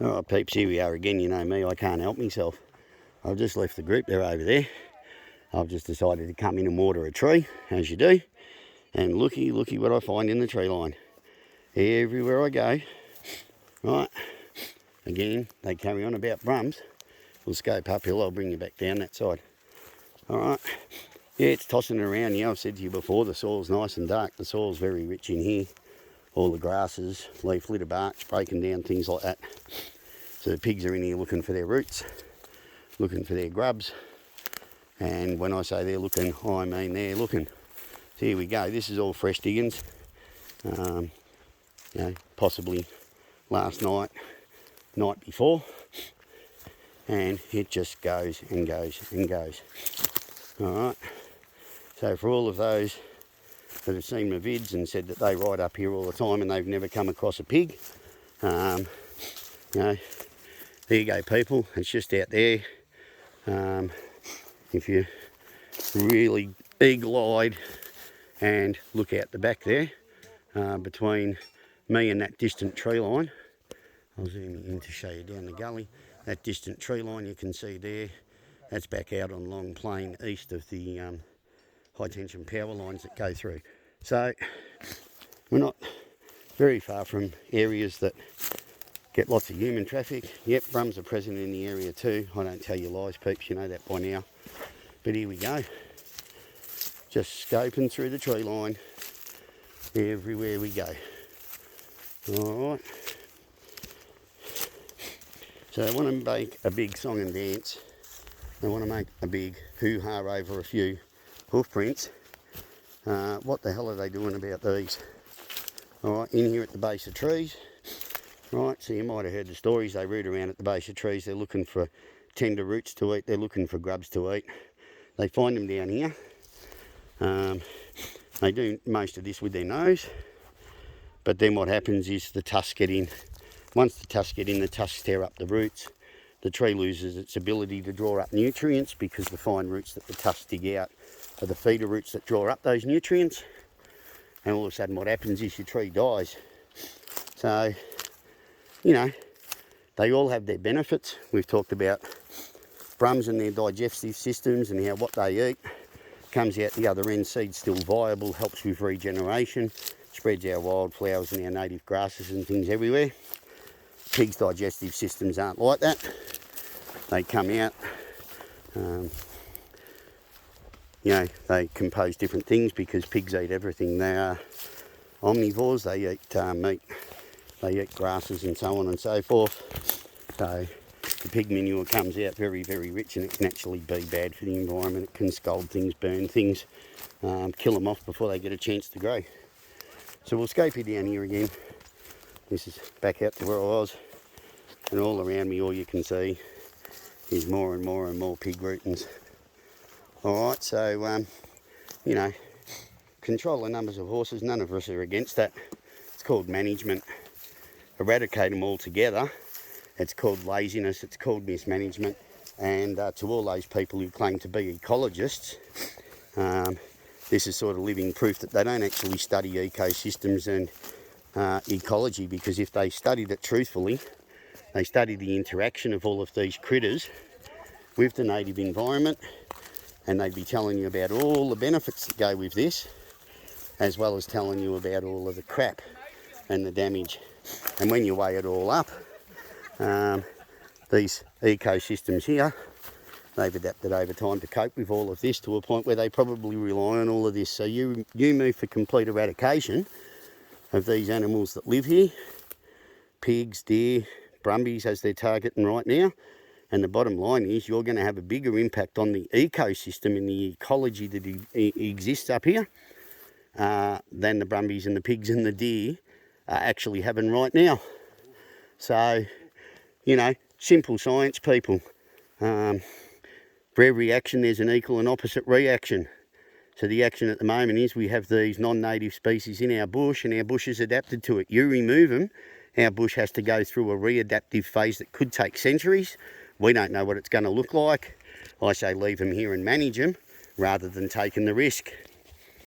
Alright peeps, here we are again. You know me, I can't help myself. I've just left the group, they're over there. I've just decided to come in and water a tree, as you do. And looky what I find in the tree line. Everywhere I go, right, again, they carry on about Brums. We'll scope uphill, I'll bring you back down that side. Alright, yeah, it's tossing around. Yeah, I've said to you before, the soil's nice and dark. The soil's very rich in here. All the grasses, leaf litter, bark, breaking down, things like that. So the pigs are in here looking for their roots, looking for their grubs. And when I say they're looking, I mean they're looking. So here we go. This is all fresh diggings. You know, possibly last night, night before. And it just goes and goes and goes. Alright. So for all of those that have seen my vids and said that they ride up here all the time and they've never come across a pig, you know, there you go people, it's just out there. If you really eagle-eyed and look out the back there, between me and that distant tree line, I'll zoom in to show you down the gully, that distant tree line you can see there, that's back out on Long Plain east of the high tension power lines that go through. So we're not very far from areas that get lots of human traffic. Yep, Brums are present in the area too. I don't tell you lies, peeps, you know that by now. But here we go. Just scoping through the tree line everywhere we go. Alright. So I want to make a big song and dance. I want to make a big hoo-ha over a few hoof prints. What the hell are they doing about these? Alright, in here at the base of trees. Right, so you might have heard the stories. They root around at the base of trees. They're looking for tender roots to eat. They're looking for grubs to eat. They find them down here. They do most of this with their nose. But then what happens is the tusks get in. Once the tusks get in, the tusks tear up the roots. The tree loses its ability to draw up nutrients because the fine roots that the tusks dig out are the feeder roots that draw up those nutrients. And all of a sudden what happens is your tree dies. So, you know, they all have their benefits. We've talked about Brums and their digestive systems and how what they eat comes out the other end. Seed's still viable, helps with regeneration, spreads our wildflowers and our native grasses and things everywhere. Pigs' digestive systems aren't like that. They come out, you know, they compose different things because pigs eat everything. They are omnivores, they eat meat. They eat grasses and so on and so forth. So the pig manure comes out very, very rich, and it can actually be bad for the environment. It can scald things, burn things, kill them off before they get a chance to grow. So we'll scope you down here again. This is back out to where I was, and all around me all you can see is more and more and more pig rootings. Alright, so you know, control the numbers of horses. None of us are against that. It's called management. Eradicate them altogether. It's called laziness, it's called mismanagement. And to all those people who claim to be ecologists, this is sort of living proof that they don't actually study ecosystems and ecology, because if they studied it truthfully, they studied the interaction of all of these critters with the native environment, and they'd be telling you about all the benefits that go with this, as well as telling you about all of the crap and the damage. And when you weigh it all up, these ecosystems here, they've adapted over time to cope with all of this to a point where they probably rely on all of this. So you move for complete eradication of these animals that live here, pigs, deer, Brumbys as they're targeting right now. And the bottom line is you're going to have a bigger impact on the ecosystem and the ecology that exists up here than the Brumbys and the pigs and the deer are actually having right now. So, you know, simple science, people. For every action there's an equal and opposite reaction. So the action at the moment is we have these non-native species in our bush, and our bush is adapted to it. You remove them, our bush has to go through a readaptive phase that could take centuries. We don't know what it's going to look like. I say leave them here and manage them rather than taking the risk.